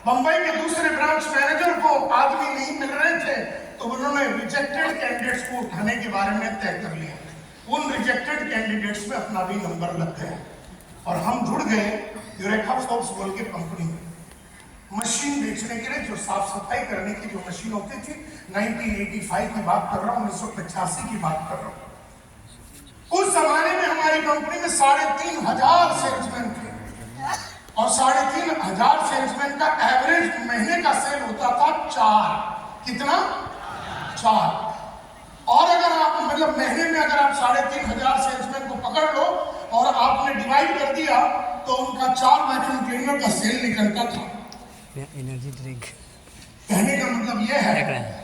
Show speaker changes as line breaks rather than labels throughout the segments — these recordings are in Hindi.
बंबई के दूसरे ब्रांच मैनेजर को आदमी नहीं मिल रहे थे, तो उन्होंने रिजेक्टेड कैंडिडेट्स को उठाने के बारे में तय कर लिया। उन रिजेक्टेड कैंडिडेट्स में अपना भी नंबर लग गया और हम जुड़ गए यूरेका फोर्ब्स बोल के कंपनी में, मशीन बेचने के लिए, जो साफ सफाई करने की जो मशीन होती थी। 1985 की बात कर रहा हूँ, 1985 की बात कर रहा हूँ। उस जमाने में हमारी कंपनी में 3,500 सेल्समैन थे और 3,500 सेल्समैन का एवरेज महीने का सेल होता था 4। कितना? 4। और अगर आप मतलब महीने में अगर आप 3,500 सेल्समैन को पकड़ लो और आपने डिवाइड कर दिया तो उनका 4 वैक्यूम क्लीनर का सेल निकलता था।
एनर्जी ड्रिंक
कहने का मतलब यह है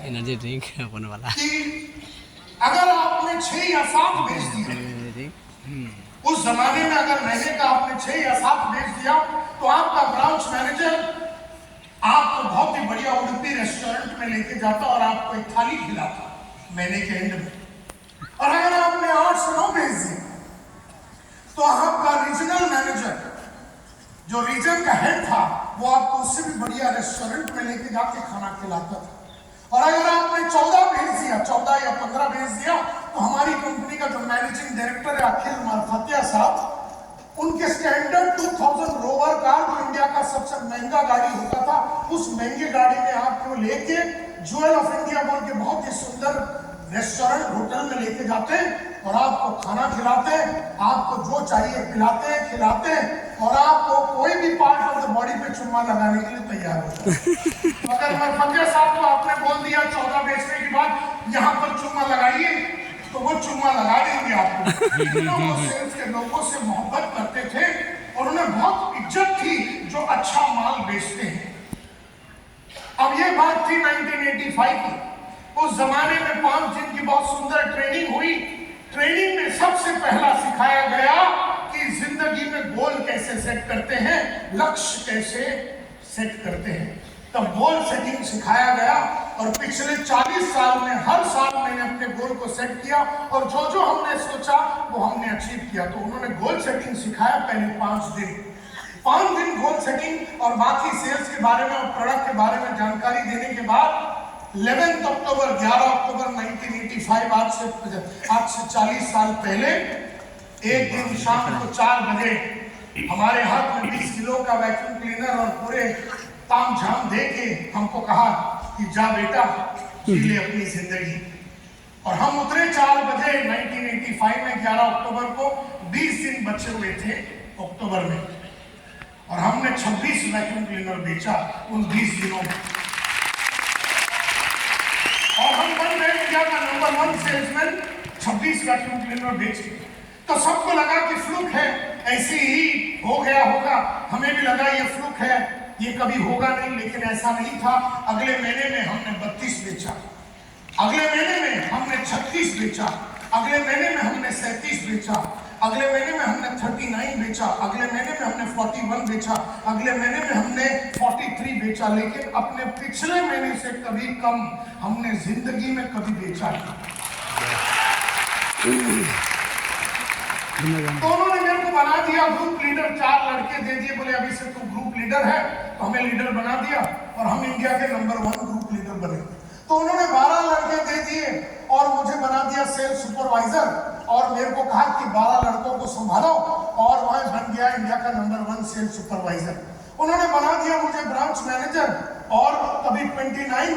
एनर्जी ड्रिंक होने वाला
कि अगर आपने 6 या 7 बेच दिए, उस जमाने में अगर महीने का आपने 6 या 7 बेच दिया तो आपका ब्रांच मैनेजर आपको बहुत ही बढ़िया उड़पी रेस्टोरेंट में लेके जाता और आपको एक थाली खिलाता महीने के एंड में। और अगर आपने 8 से 9 बेच दिए तो आपका रीजनल मैनेजर, जो रीजन का हेड था, वो आपको उससे भी बढ़िया रेस्टोरेंट में लेके जाके खाना खिलाता था। और अगर आपने 14 भेज दिया, 14 या 15 भेज दिया, तो हमारी कंपनी का जो मैनेजिंग डायरेक्टर है अखिल मारफतिया साहब, उनके स्टैंडर्ड 2000 रोवर कार, जो इंडिया का सबसे महंगा गाड़ी होता था, उस महंगे गाड़ी में आपको लेके ज्वेल ऑफ इंडिया बोल के बहुत ही सुंदर रेस्टोरेंट होटल में लेके जाते और आपको खाना खिलाते, आपको जो चाहिए खिलाते और आपको कोई भी पार्ट ऑफ द बॉडी पे चुम्मा लगाने के लिए तैयार होता है। अगर मारफतिया साहब को आपने बोल दिया 14 बेचने के बाद यहाँ पर चुम्मा लगाइए, तो वो चुम्मा लगा देंगे आपको। इतना वो सेल्स के लोगों से मोहब्बत करते थे और उन्हें बहुत इज्जत थी जो अच्छा माल बेचते हैं। अब ये बात थी 1985 की। उस जमाने में 5 दिन की बहुत सुंदर ट्रेनिंग हुई। ट्रेनिंग में सबसे पहला सिखाया गया कि जिंदगी में गोल कैसे सेट करते हैं, लक्ष्य कैसे सेट करते हैं। तब गोल सेटिंग सिखाया गया और पिछले 40 साल में हर साल मैंने अपने गोल को सेट किया और जो जो हमने सोचा वो हमने अचीव किया। तो उन्होंने गोल सेटिंग सिखाया पहले 5 दिन गोल सेटिंग और बाकी सेल्स के बारे में और प्रोडक्ट के बारे में जानकारी देने के बाद 11 अक्टूबर 1985, आज से 40 साल पहले एक दिन शाम को 4 बजे हमारे हाथ में 20 किलो का वैक्यूम क्लीनर और पूरे ताम झाम दे के हमको कहा कि जा बेटा जी ले अपनी जिंदगी। और हम उतरे 4 बजे 1985 में 11 अक्टूबर को। 20 दिन बचे हुए थे अक्टूबर में और हमने 26 वैक्यूम क्लीनर बेचा उन 20 दिनों में और हम बन गए इंडिया का नंबर 1 सेल्समैन 26 वैक्यूम क्लीनर बेच के। तो सबको लगा कि फ्लूक है, ऐसे ही हो गया होगा। हमें भी लगा ये फ्लूक है, ये कभी होगा नहीं, लेकिन ऐसा नहीं था। अगले महीने में हमने 32 बेचा, अगले महीने में हमने 36 बेचा, अगले महीने में हमने 37 बेचा, अगले महीने में हमने 39 बेचा, अगले महीने में हमने 41 बेचा, अगले महीने में हमने 43 बेचा। लेकिन अपने पिछले महीने से कभी कम हमने जिंदगी में कभी बेचा नहीं। तो उन्होंने मेरे को बना दिया ग्रुप लीडर। 4 लड़के दे दिए, बोले अभी से तू ग्रुप लीडर है, तो हमें लीडर बना दिया और हम इंडिया के नंबर 1 ग्रुप लीडर बने। तो उन्होंने 12 लड़के दे दिए और मुझे बना दिया सेल्स सुपरवाइजर और मेरे को कहा कि 12 लड़कों को संभालो और वह बन गया इंडिया का नंबर 1 सेल्स सुपरवाइजर। उन्होंने बना दिया मुझे ब्रांच मैनेजर और तभी 29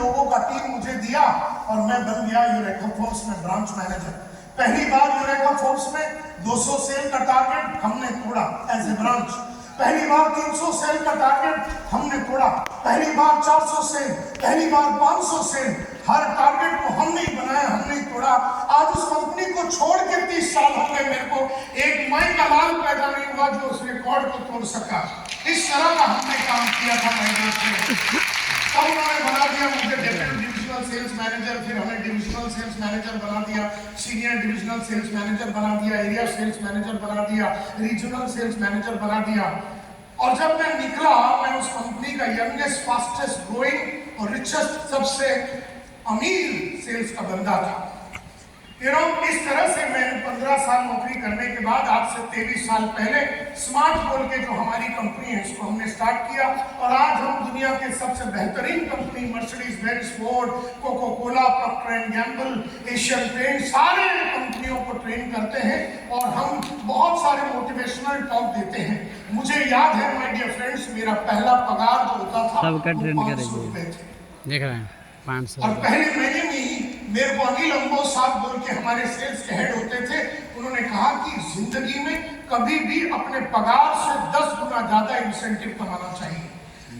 लोगों का टीम मुझे दिया और मैं बन गया यूरेका फोर्ब्स में ब्रांच मैनेजर। पहली बार यूरेका फोर्ब्स में 200 सेल का टारगेट हमने तोड़ा एज ए ब्रांच। पहली बार 300 सेल का टारगेट हमने तोड़ा, पहली बार 400 सेल, पहली बार 500 सेल। हर टारगेट को हमने ही बनाया, हमने ही तोड़ा। आज उस कंपनी को छोड़ के 30 साल हो गए, मेरे को एक मई का लाल पैदा नहीं हुआ जो उस रिकॉर्ड को तोड़ सका। इस तरह का हमने काम किया था मैनेजर। तब उन्होंने बना दिया मुझे डिविजनल सेल्स मैनेजर, फिर हमें डिविजनल सेल्स मैनेजर बना दिया, सीनियर डिविजनल सेल्स मैनेजर बना दिया, एरिया सेल्स मैनेजर बना दिया, रीजनल सेल्स मैनेजर बना दिया। और जब मैं निकला, मैं उस कंपनी का यंगेस्ट, फास्टेस्ट ग्रोइंग और रिचेस्ट, सबसे अमीर सेल्स का बंदा था। इस तरह से मैंने 15 साल नौकरी करने के बाद आज से 23 साल पहले स्मार्ट बोल के जो हमारी कंपनी है इसको हमने स्टार्ट किया और आज हम दुनिया के सबसे बेहतरीन company Mercedes Benz, Ford, Coca Cola, Procter and Gamble, Asian paint सारे कंपनियों को ट्रेन करते हैं और हम बहुत सारे मोटिवेशनल टॉक देते हैं। मुझे याद है माय डियर फ्रेंड्स, मेरा पहला पगार जो होता था
सबका ट्रेन
500 रुपए थे।
देख रहे हैं 500
और पहले महीने में ही मेरे को अनिल अंबो साहब बोल के हमारे सेल्स के हेड होते थे, उन्होंने कहा कि जिंदगी में कभी भी अपने पगार से 10 गुना ज्यादा इंसेंटिव कमाना चाहिए।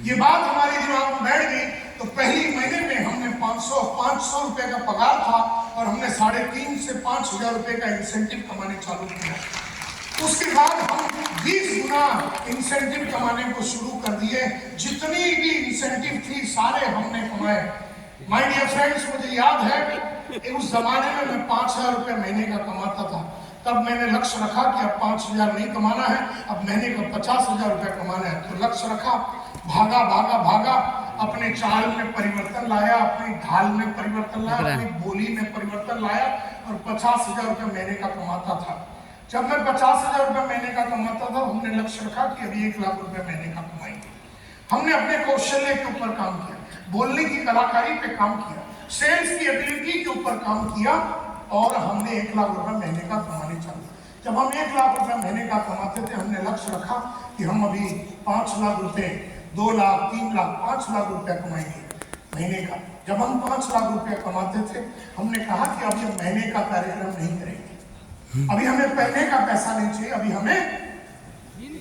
ये बात हमारे दिमाग में बैठ गई तो पहली महीने में हमने 500 रुपए का पगार था और हमने 3.5 से 5,000 रुपए का इंसेंटिव कमाने चालू किया। उसके बाद हम 20 गुना इंसेंटिव कमाने को शुरू कर दिए। जितनी भी इंसेंटिव थी सारे हमने कमाए। माय डियर फ्रेंड्स, मुझे याद है कि उस जमाने में मैं 5,000 रुपए महीने का कमाता था। तब मैंने लक्ष्य रखा कि अब 5,000 नहीं कमाना है, अब महीने का 50,000 रुपए कमाना है। तो लक्ष्य रखा, भागा भागा भागा, अपने चाल में परिवर्तन लाया, अपनी ढाल में परिवर्तन लाया, अपनी बोली में परिवर्तन लाया और 50,000 रुपए महीने का कमाता था। जब मैं 50,000 रुपए महीने का कमाता था, हमने लक्ष्य रखा कि अभी 1 लाख रुपए महीने का कमाएंगे। हमने अपने कौशल्य के ऊपर काम किया, बोलने की कलाकारी पे काम किया, सेल्स की एबिलिटी के ऊपर काम किया और हमने 1 लाख रुपए महीने का कमाने चालू। जब हम 1 लाख रुपए महीने का कमाते थे, हमने लक्ष्य रखा कि हम अभी 5 लाख रुपए, 2 लाख, 3 लाख, 5 लाख रुपया कमाएंगे महीने का। जब हम 5 लाख रुपया कमाते थे, हमने कहा कि अभी हम महीने का कार्यक्रम नहीं करेंगे, अभी हमें महीने का पैसा नहीं चाहिए, अभी हमें दिन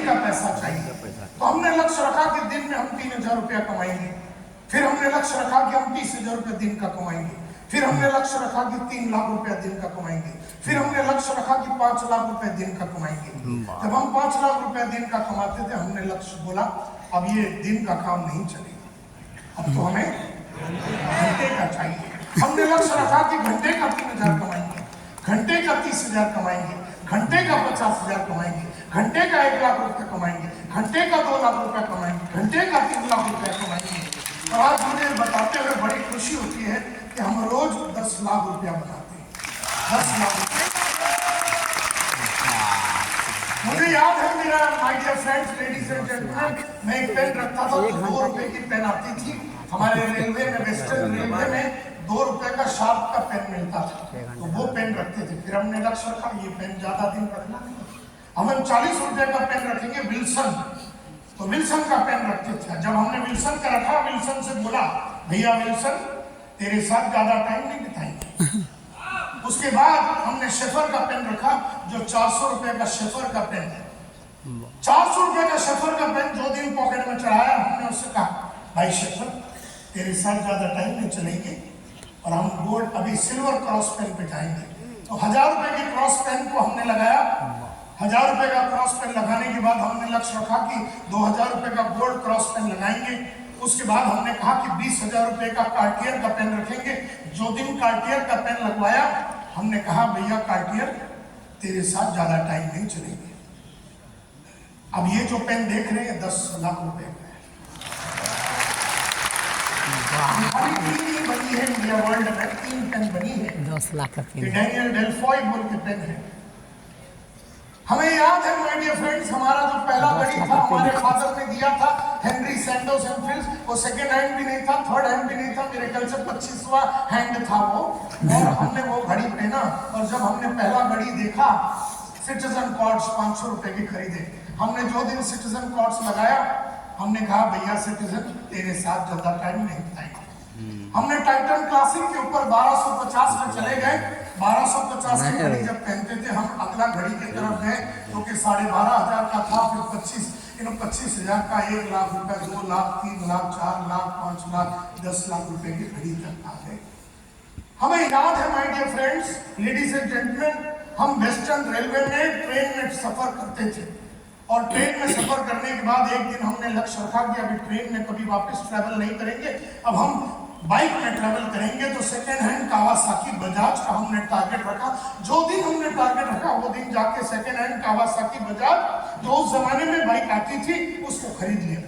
का पैसा चाहिए। तो हमने लक्ष्य रखा कि दिन में हम 3,000 रुपया कमाएंगे। फिर हमने लक्ष्य रखा कि हम 30,000 रुपया दिन का कमाएंगे। फिर हमने लक्ष्य रखा कि 3 लाख रुपया दिन का कमाएंगे। फिर हमने लक्ष्य रखा कि 5 लाख रुपया दिन का कमाएंगे। जब हम 5 लाख रुपया दिन का कमाते थे, हमने लक्ष्य बोला अब ये दिन का काम नहीं चलेगा, अब तो हमें घंटे का चाहिए। हमने लक्ष्य रखा कि घंटे का 3,000 कमाएंगे, घंटे का 30,000 कमाएंगे, घंटे का 50,000 कमाएंगे, घंटे का 1 लाख रुपया कमाएंगे, घंटे का 2 लाख रुपया कमाएंगे, घंटे का 3 लाख रुपया कमाएंगे। और आज मुझे बताते हुए बड़ी खुशी होती है कि हम रोज 10 लाख रुपया बनाते हैं। 10 लाख रुपया। मुझे याद है मेरा my dear friends, ladies and gentleman, मैं एक पेन रखता था, 2 रुपए की पेन आती थी हमारे रेलवे में, वेस्टर्न रेलवे में 2 रुपए का शार्प का पेन मिलता था, तो वो पेन रखते थे। फिर हमने लक्ष्य रखा ये पेन ज्यादा दिन रखना नहीं, हम 40 रुपए का पेन रखेंगे, विल्सन, तो विल्सन का पेन रखते थे। जब हमने विल्सन का रखा, विल्सन से बोला भैया विल्सन तेरे साथ ज्यादा टाइम नहीं बिताएंगे। उसके बाद हमने शेफर का पेन रखा, जो 400 रुपए का शेफर का पेन है। 400 रुपए का शेफर का पेन जो दिन पॉकेट में चढ़ाया, हमने उससे कहा भाई शेफर तेरे साथ ज्यादा टाइम नहीं चलेंगे और हम गोल्ड अभी सिल्वर क्रॉस पेन पे जाएंगे। तो 1,000 रुपए के क्रॉस पेन को हमने लगाया। 1,000 रुपए का क्रॉस पेन लगाने के बाद हमने लक्ष्य रखा कि 2,000 रुपए का गोल्ड क्रॉस पेन लगाएंगे। उसके बाद हमने कहा कि 20,000 रुपए का कार्टियर का पेन रखेंगे। जो दिन कार्टियर का पेन लगवाया, हमने कहा भैया कार्टियर तेरे साथ ज्यादा टाइम नहीं चलेंगे। अब ये जो पेन देख रहे हैं 10 लाख रुपए का है। 3 बनी है इंडिया वर्ल्ड में, 3 पेन बनी है।
10 लाख का पेन,
डैनियल डेल्फॉय बोल के पेन है। हमें याद है माय डियर फ्रेंड्स, हमारा जो पहला घड़ी था हमारे फादर ने दिया था, हेनरी सैंडोस एंड फिल्स। वो सेकंड हैंड भी नहीं था, थर्ड हैंड भी नहीं था, मेरे ख्याल से 25वां हैंड था वो। और हमने वो घड़ी पहना और जब हमने पहला घड़ी देखा, सिटीजन कॉर्ड्स 500 रुपए की खरीदे। हमने जो दिन सिटीजन कॉर्ड्स लगाया, हमने कहा भैया सिटीजन तेरे साथ ज्यादा टाइम नहीं बिताएंगे। हमने टाइटन क्लासिक के ऊपर 1250 में चले गए। 1250 की घड़ी जब पहनते थे हम, अगला घड़ी की तरफ गए जो कि 12,500 का था, फिर 25,000 का, 1 लाख रुपए, 2 लाख, 3 लाख, 4 लाख, 5 लाख, 10 लाख रुपए की घड़ी तक आ गए। हमें याद है my dear friends, ladies and gentleman, हम वेस्टर्न रेलवे में ट्रेन में सफर करते थे और ट्रेन में सफर करने के बाद एक दिन हमने लक्ष्य रखा कि अभी ट्रेन में कभी वापस ट्रैवल नहीं करेंगे, अब हम बाइक में ट्रैवल करेंगे। तो सेकेंड हैंड कावासाकी बजाज का हमने टारगेट रखा। जो दिन हमने टारगेट रखा वो दिन जाके सेकेंड हैंड कावासाकी बजाज, जो उस जमाने में बाइक आती थी, उसको खरीद लिया।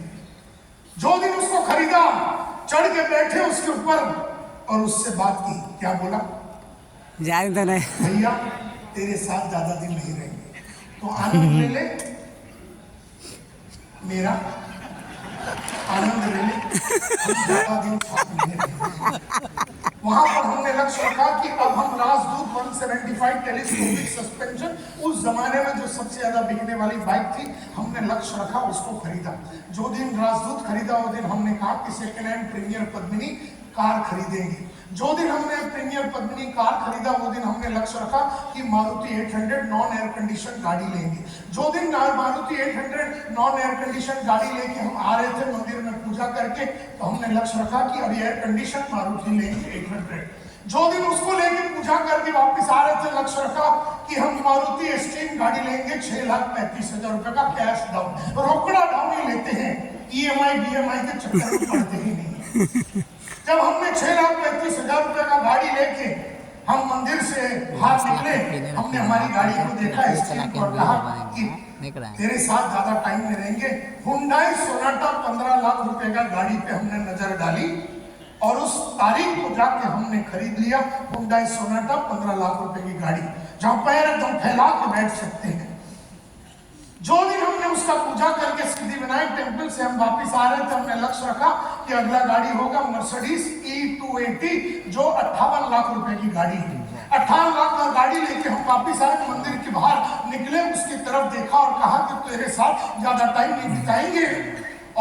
जो दिन उसको खरीदा, चढ़ के बैठे उसके ऊपर, और उससे बात की। क्या बोला?
जाने तो नहीं।
भैया तेरे साथ ज्यादा दिन नहीं रहेंगे, तो आनंद ले ले, मेरा आनंद ले ले, हम ज्यादा दिन साथ नहीं रहेंगे। वहां पर हमने लक्ष्य रखा कि अब हम राजदूत 175 टेलीस्कोपिक सस्पेंशन, उस जमाने में जो सबसे ज्यादा बिकने वाली बाइक थी, हमने लक्ष्य रखा, उसको खरीदा। जो दिन राजदूत खरीदा वो दिन हमने कहा कि second hand Premier Padmini car खरीदेंगे। जो दिन हमने प्रीमियर पद्मिनी कार खरीदा वो दिन हमने लक्ष्य रखा कि मारुति 800 नॉन एयर कंडीशन गाड़ी लेंगे। जो दिन मारुति 800 नॉन एयर कंडीशन गाड़ी लेके हम आ रहे थे मंदिर में पूजा करके, तो हमने लक्ष्य रखा कि अब एयर कंडीशन मारुति लेंगे 800। जो दिन उसको लेके पूजा करके वापस आ रहे थे, लक्ष्य रखा कि हम मारुति स्ट्रीम गाड़ी लेंगे 6,35,000 रुपए का कैश डाउन। रोकड़ा डाउन ही लेते हैं, EMI BMI के चक्कर में पड़ते ही नहीं। जब हमने 6,35,000 रुपए का गाड़ी लेके हम मंदिर से बाहर निकले, हमने हमारी गाड़ी को देखा और कहा कि तेरे साथ ज्यादा टाइम में रहेंगे। हुंडई सोनाटा 15 लाख रुपए का गाड़ी पे हमने नजर डाली और उस तारीख को जाके हमने खरीद लिया। हुंडई सोनाटा 15 लाख रुपए की गाड़ी, जहां पैर एकदम फैला के बैठ सकते हैं। जो दिन हमने उसका पूजा करके सिद्धि विनायक टेम्पल से हम वापस आ रहे थे, हमने लक्ष्य रखा कि अगला गाड़ी होगा मर्सिडीज E280, जो 58 लाख रुपए की गाड़ी है। 58 लाख का गाड़ी लेके हम वापस आए, मंदिर के बाहर निकले, उसकी तरफ देखा और कहा कि तेरे साथ ज्यादा टाइम नहीं बिताएंगे।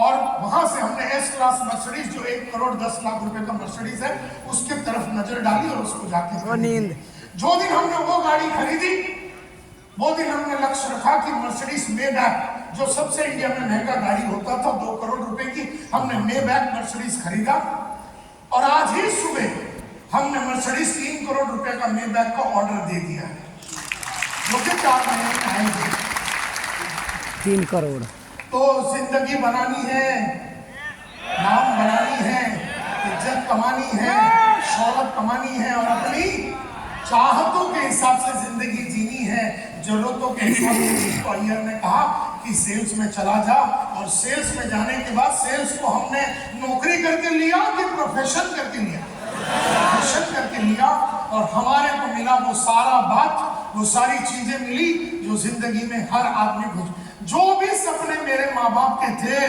और वहां से हमने S क्लास मर्सिडीज, जो 1 करोड़ 10 लाख रुपए का मर्सिडीज है, उसके तरफ नजर डाली और उसको जाके
नींद।
जो दिन हमने वो गाड़ी खरीदी, वो दिन हमने लक्ष्य रखा कि मर्सिडीज मेबैक, जो सबसे इंडिया में महंगा गाड़ी होता था 2 करोड़ रुपए की, हमने मेबैक मर्सिडीज खरीदा। और आज ही सुबह हमने मर्सिडीज 3 करोड़ रुपए का मेबैक का ऑर्डर दे दिया है, जो कि 4 महीने में आएंगे।
3 करोड़।
तो जिंदगी बनानी है, नाम बनानी है, इज्जत कमानी है, शौहरत कमानी है और अपनी चाहतों के हिसाब से जिंदगी जीनी है, जरूरतों के हिसाब से। अय्यर ने कहा कि सेल्स में चला जा, और सेल्स में जाने के बाद सेल्स को हमने नौकरी करके लिया कि प्रोफेशन करके लिया? प्रोफेशन करके लिया, और हमारे को मिला वो सारा बात, वो सारी चीजें मिली जो जिंदगी में हर आदमी को। जो भी सपने मेरे माँ बाप के थे,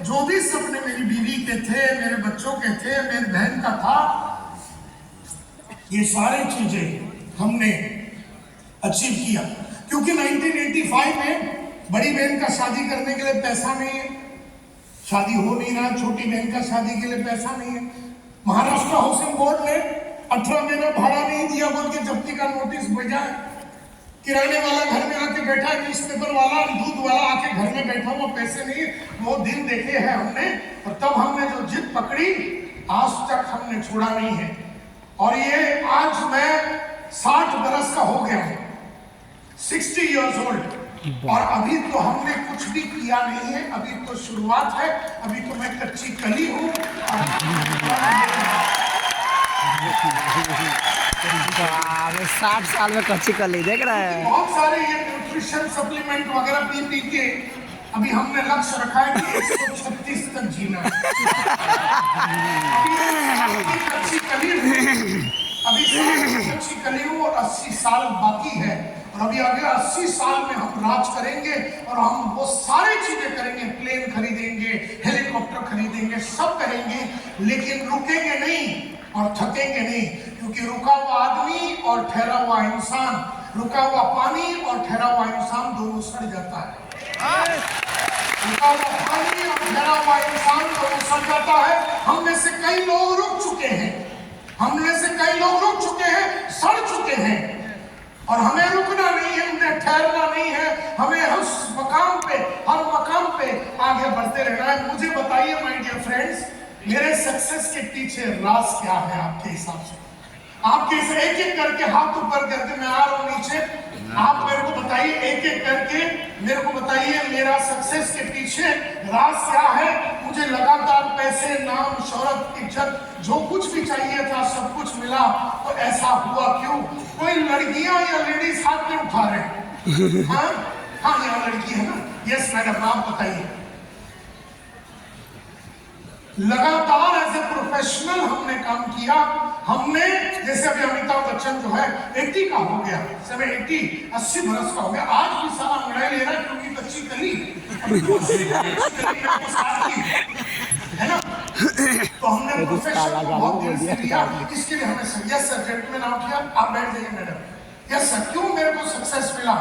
जो भी सपने मेरी बीवी के थे, मेरे बच्चों के थे, मेरी बहन का था, ये सारी चीजें हमने अचीव किया। क्योंकि 1985 में बड़ी बहन का शादी करने के लिए पैसा नहीं है, शादी हो नहीं रहा, छोटी बहन का शादी के लिए पैसा नहीं है। महाराष्ट्र हाउसिंग बोर्ड ने 18 महीना भाड़ा नहीं दिया बोल के जब्ती का नोटिस भेजा है। किराने वाला घर में आके बैठा है, न्यूज़पेपर वाला, दूध वाला आके घर में बैठा हुआ, पैसे नहीं। वो दिन देखे हैं हमने, और तब हमने जो जिद पकड़ी, आज तक हमने छोड़ा नहीं है। और ये आज मैं 60 बरस का हो गया हूँ, 60 इयर्स ओल्ड, और अभी तो हमने कुछ भी किया नहीं है, अभी तो शुरुआत है, अभी तो मैं कच्ची कली हूँ।
60 साल में कच्ची कली, देख रहा है।
बहुत सारे ये न्यूट्रिशन सप्लीमेंट वगैरह पी के अभी हमने लक्ष्य रखा है कि 136 तक जीना है। अभी कच्ची कली हूँ और 80 साल बाकी है, और अभी अगले 80 साल में हम राज करेंगे, और हम वो सारी चीजें करेंगे, प्लेन खरीदेंगे, हेलीकॉप्टर खरीदेंगे, सब करेंगे, लेकिन रुकेंगे नहीं और थकेंगे नहीं। क्योंकि रुका हुआ आदमी और ठहरा हुआ इंसान, रुका हुआ पानी और ठहरा हुआ इंसान दोनों सड़ जाता है। रुका हुआ पानी और ठहरा हुआ इंसान दोनों सड़ जाता है। हम में से कई लोग रुक चुके हैं, सड़ चुके हैं, और हमें रुकना नहीं है, हमें ठहरना नहीं है, हमें हर मकाम पे आगे बढ़ते रहना है। मुझे बताइए माय डियर फ्रेंड्स, मेरे सक्सेस के पीछे राज क्या है आपके हिसाब से? आपके इसे एक एक करके हाथ ऊपर करके मैं आ रहा हूं नीचे, आप मेरे को बताइए, एक एक करके मेरे को बताइए, मेरा सक्सेस के पीछे राज क्या है? मुझे लगातार पैसे, नाम, शोहरत, इज्जत, जो कुछ भी चाहिए था सब कुछ मिला, तो ऐसा हुआ क्यों? कोई लड़कियां या लेडीज हाथ में उठा रहे हैं? हाँ, यहाँ लड़की है ना? यस मैडम, आप बताइए। लगातार एज ए प्रोफेशनल हमने काम किया, हमने जैसे अभी अमिताभ बच्चन जो है 80 का हो गया, 80 बरस का हो गया, आज भी सारा निर्णय ले रहा है क्योंकि कच्ची कली है ना। तो हमने प्रोफेशन को बहुत देर से लिया, इसके लिए हमें sir yes sir gentleman out किया, आप बैठ जाइए मैडम। यस सर, क्यों मेरे को सक्सेस मिला?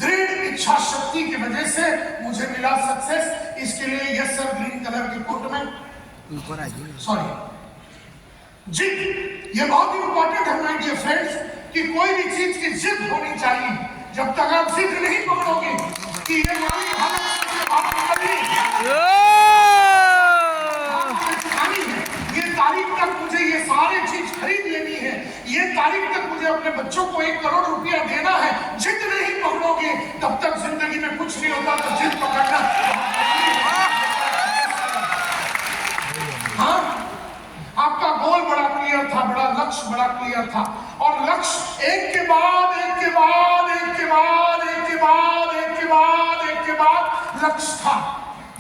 दृढ़ इच्छा शक्ति की वजह से मुझे मिला सक्सेस। इसके लिए यस सर ग्रीन कलर की कोट में सॉरी जिद, ये बहुत इंपॉर्टेंट है माय डियर फ्रेंड्स कि कोई भी चीज की जिद होनी चाहिए। जब तक आप जिद नहीं पकड़ोगे कि ये हमारी हालत से बाहर निकलनी है, ये तारीख तक मुझे ये सारे चीज खरीद लेनी है, ये तारीख तक मुझे अपने बच्चों को 1 करोड़ रुपया देना है, जिद नहीं पकड़ोगे तब तक जिंदगी में कुछ नहीं होता। तो जिद पकड़ना। हाँ, आपका गोल बड़ा क्लियर था, बड़ा लक्ष्य बड़ा क्लियर था, और लक्ष्य एक के बाद एक के बाद एक के बाद एक के बाद एक के बाद एक के बाद लक्ष्य था।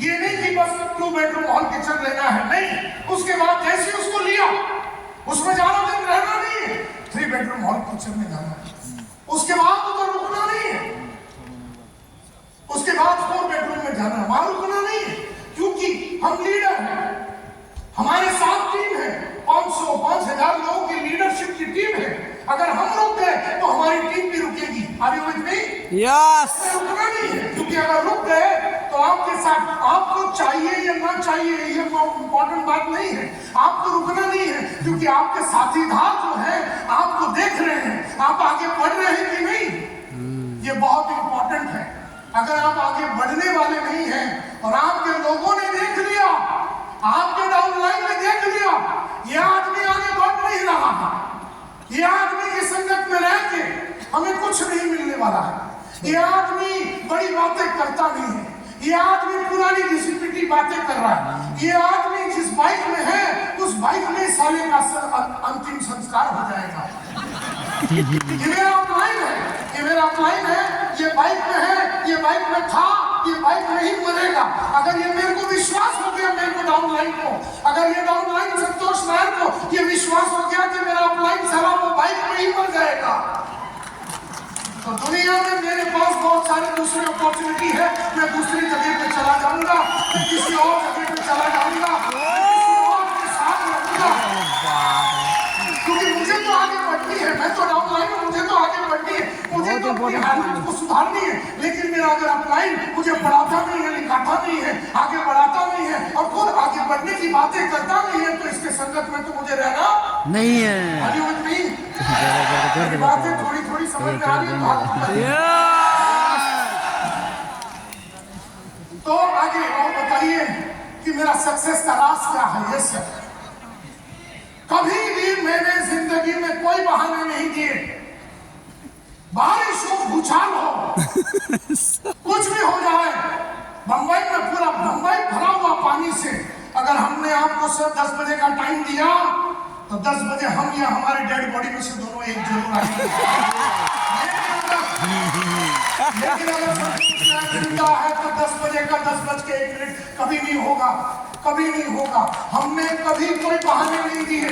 ये नहीं कि बस 2 बेडरूम हॉल किचन लेना है, नहीं। उसके बाद जैसे उसको लिया, उसमें ज्यादा दिन रहना नहीं है, 3 बेडरूम हॉल किचन में जाना है। उसके बाद उधर रुकना नहीं है, उसके बाद 4 बेडरूम में जाना है, वहां रुकना नहीं है, क्योंकि हम लीडर हैं, हमारे साथ टीम है, 500-5000 लोगों की लीडरशिप की टीम है। अगर हम रुक गए तो हमारी टीम भी रुकेगी। Are you with me?
Yes.
रुकना नहीं है, क्योंकि अगर रुक गए तो आपके साथ आपको चाहिए या ना चाहिए ये इम्पोर्टेंट बात नहीं है। आपको रुकना नहीं है, क्योंकि आपके साथीदार जो है आपको देख रहे हैं, आप आगे बढ़ रहे हैं कि नहीं, ये बहुत इंपॉर्टेंट है। अगर आप आगे बढ़ने वाले नहीं हैं और आपके लोगों ने देख लिया, आपके डाउनलाइन में देख लिया, ये आदमी आगे बढ़ नहीं रहा है, ये आदमी की संगत में रह के हमें कुछ नहीं मिलने वाला है, ये आदमी बड़ी बातें करता नहीं है, ये आदमी पुरानी घिसी-पिटी बातें कर रहा है, ये आदमी जिस बाइक में है उस बाइक में साले का अंतिम संस्कार हो जाएगा। ये मेरा अपलाइन है, ये मेरा अपलाइन है, ये बाइक में है, ये बाइक में था, ये बाइक में ही मरेगा। अगर ये मेरे को विश्वास हो गया, मेरे को डाउनलाइन को, अगर ये डाउनलाइन संतोष नायर को ये विश्वास हो गया कि मेरा अपलाइन साला वो बाइक में ही मर जाएगा, तो दुनिया में मेरे पास बहुत सारी दूसरी अपॉर्चुनिटी है। मैं दूसरी जगह पे चला जाऊंगा, मैं किसी और जगह पे चला जाऊंगा, किसी और के साथ रहूंगा, क्योंकि मुझे तो आगे बढ़नी है। मैं तो डाउनलाइन हूं, मुझे तो आगे बढ़नी है, मुझे तो अपनी हालत को सुधारनी है। लेकिन मेरा अगर अपलाइन मुझे बढ़ाता नहीं है, लिखाता नहीं है, आगे बढ़ाता नहीं है और खुद आगे बढ़ने की बातें करता नहीं है, तो इसके संगत में तो मुझे रहना
नहीं है।
बातें थोड़ी थोड़ी समझ में आ रही है। तो आगे और बताइए कि मेरा सक्सेस का राज क्या है। ये सर, कभी भी मैंने जिंदगी में कोई बहाने नहीं दिए। बारिश हो, भूचाल हो, कुछ भी हो जाए, बंबई में पूरा बंबई भरा हुआ पानी से, अगर हमने आपको सिर्फ 10 बजे का टाइम दिया तो 10 बजे हम या हमारे डेड बॉडी में से दोनों एक जरूर आएंगे। लेकिन अगर जिंदा है तो 10 बजे का 10:01 कभी नहीं होगा, कभी नहीं होगा। हमने कभी कोई बहाने नहीं दिए,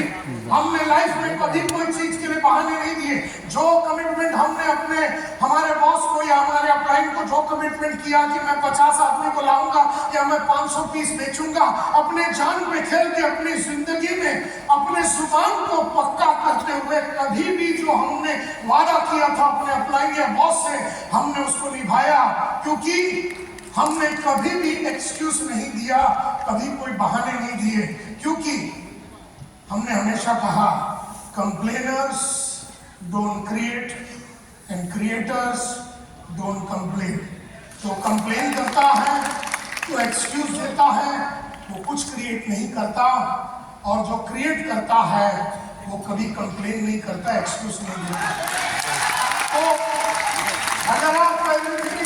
हमने लाइफ में कभी कोई चीज के लिए बहाने नहीं दिए। जो कमिटमेंट हमने अपने हमारे बॉस को या हमारे अपलाइन को जो कमिटमेंट किया कि मैं 50 आदमी को लाऊंगा या मैं 500 पीस बेचूंगा, अपने जान पे खेल के अपनी जिंदगी में अपने जुबान को पक्का करते हुए कभी भी जो हमने वादा किया था अपने अपलाइन या बॉस से, हमने उसको निभाया। क्योंकि हमने कभी भी एक्सक्यूज नहीं दिया, कभी कोई बहाने नहीं दिए, क्योंकि हमने हमेशा कहा complainers don't create and creators don't complain. जो कंप्लेन करता है, जो एक्सक्यूज देता है, वो कुछ क्रिएट नहीं करता, और जो क्रिएट करता है वो कभी कंप्लेन नहीं करता, एक्सक्यूज नहीं देता। तो अगर आपका एवरीथिंग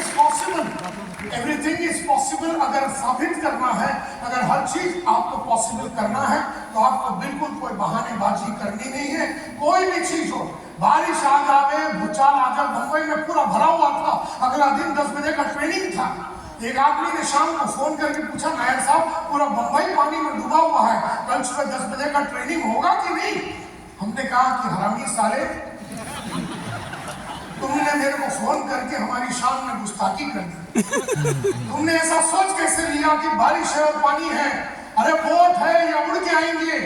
इज पॉसिबल अगर साबित करना है, अगर हर चीज आपको पॉसिबल करना है, तो आपको बिल्कुल कोई बहानेबाजी करनी नहीं है। कोई भी चीज हो, बारिश आ जावे, भूचाल आ जाए, मुंबई में पूरा भरा हुआ था, अगला दिन 10 बजे का ट्रेनिंग था, एक आदमी ने शाम को फोन करके पूछा, नायर साहब पूरा बंबई पानी में डूबा हुआ है, कल सुबह 10 बजे का ट्रेनिंग होगा कि नहीं? हमने कहा कि हरामी साले, तुमने मेरे को फोन करके हमारी शाम में गुस्ताखी कर दी। तुमने ऐसा सोच कैसे लिया कि बारिश है और पानी है, अरे बोट है या उड़ के आएंगे,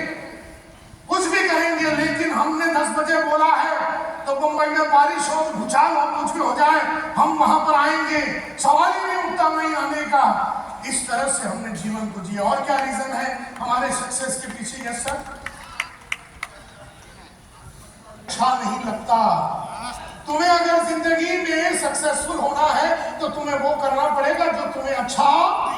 कुछ भी करेंगे, लेकिन हमने 10 बजे बोला है तो मुंबई में बारिश हो, भूचाल हो, कुछ भी हो जाए, हम वहां पर आएंगे, सवाल ही नहीं उठता नहीं आने का। इस तरह से हमने जीवन को जिया। और क्या रीजन है हमारे सक्सेस के पीछे? यस सर, अच्छा नहीं लगता। तुम्हें अगर जिंदगी में सक्सेसफुल होना है तो तुम्हें वो करना पड़ेगा जो तुम्हें अच्छा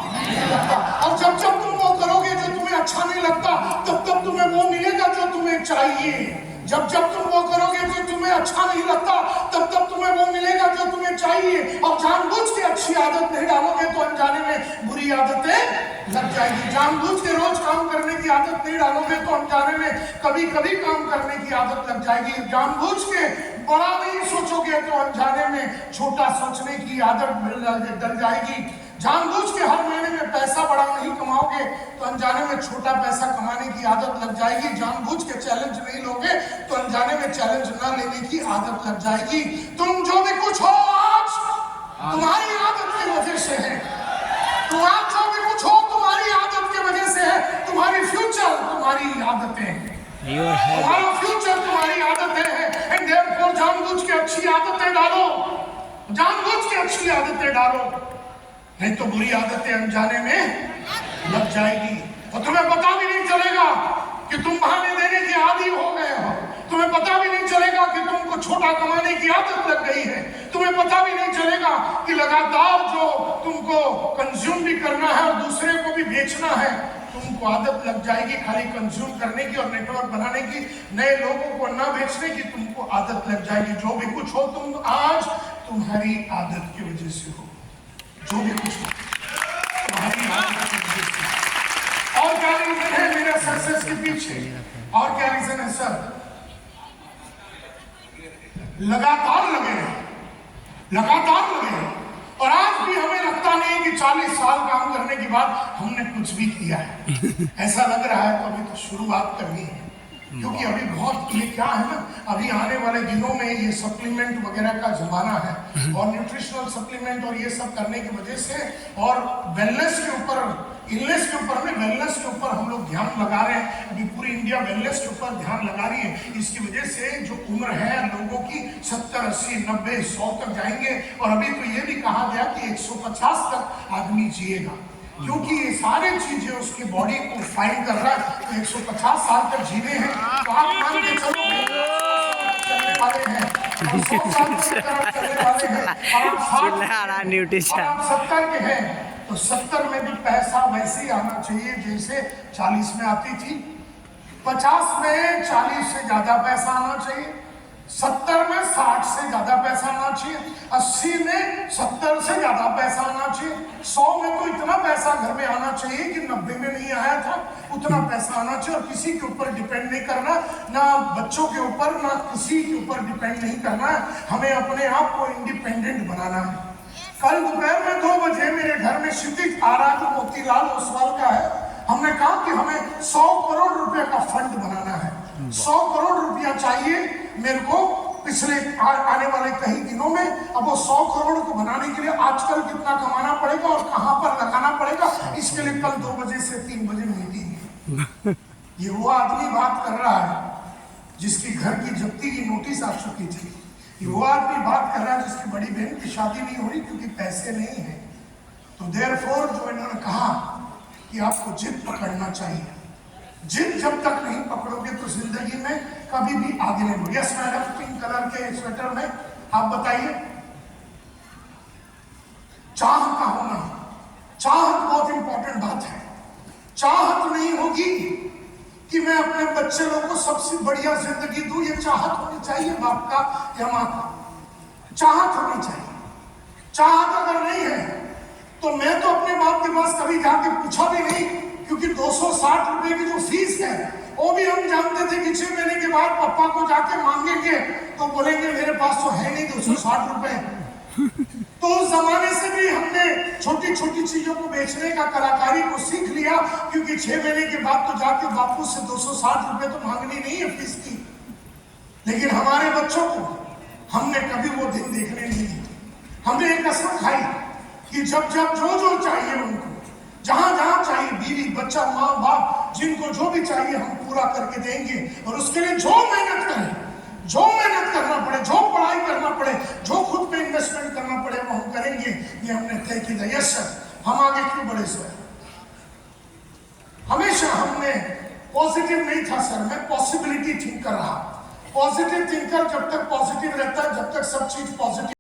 नहीं लगता। और जब जब तुम वो करोगे जो तुम्हें अच्छा नहीं लगता, तब तब तुम्हें वो मिलेगा जो तुम्हें चाहिए। जब जब तुम वो करोगे जो तुम्हें अच्छा नहीं लगता, तब तब तुम्हें वो मिलेगा जो तुम्हें चाहिए। और जानबूझ के अच्छी आदत नहीं डालोगे तो अनजाने में बुरी आदतें लग जाएगी। जानबूझ के रोज काम करने की आदत नहीं डालोगे तो अनजाने में कभी कभी काम करने की आदत लग जाएगी। जानबूझ के बड़ा नहीं सोचोगे तो अनजाने में छोटा सोचने की आदत डल जाएगी। जानबूझ के हर महीने में पैसा बड़ा नहीं कमाओगे तो अनजाने में छोटा पैसा कमाने की आदत लग जाएगी। जानबूझ के चैलेंज नहीं लोगे तो अनजाने में चैलेंज ना लेने की आदत लग जाएगी। तुम जो भी कुछ हो आज तुम्हारी आदत की वजह से है। तुम आज जो भी कुछ हो तुम्हारी आदत की वजह से है। तुम्हारी फ्यूचर तुम्हारी आदतें हैं, तुम्हारा फ्यूचर तुम्हारी आदतें हैं। एंड देयरफॉर जानबूझ के अच्छी आदतें डालो, जानबूझ के अच्छी आदतें डालो, नहीं तो बुरी आदतें अनजाने में लग जाएगी। और तुम्हें पता भी नहीं चलेगा कि तुम बहाने देने के आदी हो गए हो। तुम्हें पता भी नहीं चलेगा कि तुमको छोटा कमाने की आदत लग गई है। तुम्हें पता भी नहीं चलेगा कि लगातार जो तुमको कंज्यूम भी करना है और दूसरे को भी बेचना है, तुमको आदत लग जाएगी खाली कंज्यूम करने की और नेटवर्क बनाने की, नए लोगों को ना बेचने की तुमको आदत लग जाएगी। जो भी कुछ हो तुम आज तुम्हारी आदत की वजह से हो, जो भी कुछ हो तुम्हारी आदत की वजह से। और क्या रीजन है मेरे सक्सेस के पीछे? और क्या रीजन है सर? लगातार लगे रहे, लगातार लगे रहे। और आज भी हमें लगता नहीं कि 40 साल काम करने के बाद हमने कुछ भी किया है। ऐसा लग रहा है तो अभी तो शुरुआत करनी है, क्योंकि अभी बहुत ये क्या है ना, अभी आने वाले दिनों में ये सप्लीमेंट वगैरह का जमाना है और न्यूट्रिशनल सप्लीमेंट और ये सब करने की वजह से और वेलनेस के ऊपर, इलनेस के ऊपर में वेलनेस के ऊपर हम लोग ध्यान लगा रहे हैं। अभी पूरी इंडिया वेलनेस के ऊपर ध्यान लगा रही है। इसकी वजह से जो उम्र है लोगों की 70, 80, 90, 100 तक जाएंगे। और अभी तो ये भी कहा गया कि 150 तक आदमी जिएगा, क्योंकि ये सारे चीजें उसकी बॉडी को फाइट कर रहा है। तो 150 साल तक जीने हैं तो आप मान के चलो चलने वाले हैं, 100 साल तक चलने वाले हैं, और आप 60 और आप 70 के हैं तो 70 में भी पैसा वैसे ही आना चाहिए जैसे 40 में आती थी। 50 में 40 से ज्यादा पैसा आना चाहिए, 70 में 60 से ज्यादा पैसा आना चाहिए, 80 में 70 से ज्यादा पैसा आना चाहिए, 100 में तो इतना पैसा घर में आना चाहिए कि 90 में नहीं आया था उतना पैसा आना चाहिए। और किसी के ऊपर डिपेंड नहीं करना, ना बच्चों के ऊपर, ना किसी के ऊपर डिपेंड नहीं करना है। हमें अपने आप को इंडिपेंडेंट बनाना है। कल दोपहर में 2 बजे मेरे घर में क्षितिज आ रहा जो मोतीलाल ओसवाल का है, हमने कहा कि हमें 100 करोड़ रुपए का फंड बनाना है। 100 करोड़ रुपया चाहिए मेरे को पिछले आने वाले कई दिनों में। अब वो 100 करोड़ को बनाने के लिए आजकल कितना कमाना पड़ेगा और कहां पर लगाना पड़ेगा, इसके लिए कल 2 बजे से 3 बजे मीटिंग है। ये वो आदमी बात कर रहा है जिसकी घर की जब्ती की नोटिस आ चुकी थी। ये वो आदमी बात कर रहा है जिसकी बड़ी बहन की शादी नहीं हो रही क्योंकि पैसे नहीं है। तो देयरफॉर जो इन्होंने कहा कि आपको जिद पकड़ना चाहिए, जिद जब तक नहीं पकड़ोगे तो जिंदगी में कभी भी आगे नहीं बढ़ोगे। यस मैडम, पिंक कलर के स्वेटर में आप बताइए, चाह का होना, चाहत बहुत इंपॉर्टेंट बात है। चाहत नहीं होगी कि मैं अपने बच्चे लोगों को सबसे बढ़िया जिंदगी दूं, ये चाहत होनी चाहिए बाप का या माँ का, चाहत होनी चाहिए। चाहत अगर नहीं है तो मैं तो अपने बाप के पास कभी जाके पूछा भी नहीं, क्योंकि 260 रुपए की जो फीस है वो भी हम जानते थे कि 6 महीने के बाद पापा को जाके मांगेंगे तो बोलेंगे मेरे पास तो है नहीं 260 रुपए। तो उस जमाने से भी हमने छोटी छोटी चीजों को बेचने का, कलाकारी को सीख लिया, क्योंकि 6 महीने के बाद तो जाके बापू से 260 रुपए तो मांगनी नहीं है फीस की। लेकिन हमारे बच्चों को हमने कभी वो दिन देखने नहीं दिए। हमने एक कसम खाई कि जब जब जो जो चाहिए उनको, जहां जहां चाहिए, बीवी बच्चा माँ बाप, जिनको जो भी चाहिए हम पूरा करके देंगे। और उसके लिए जो मेहनत करें, जो मेहनत करना पड़े, जो पढ़ाई करना पड़े, जो खुद पे इन्वेस्टमेंट करना पड़े, वो हम करेंगे। ये हमने तय किया। यस सर, हम आगे क्यों बढ़े सर? हमेशा हमने पॉजिटिव नहीं था सर, मैं पॉसिबिलिटी थिंकर रहा। पॉजिटिव थिंकर जब तक पॉजिटिव रहता है, जब तक सब चीज पॉजिटिव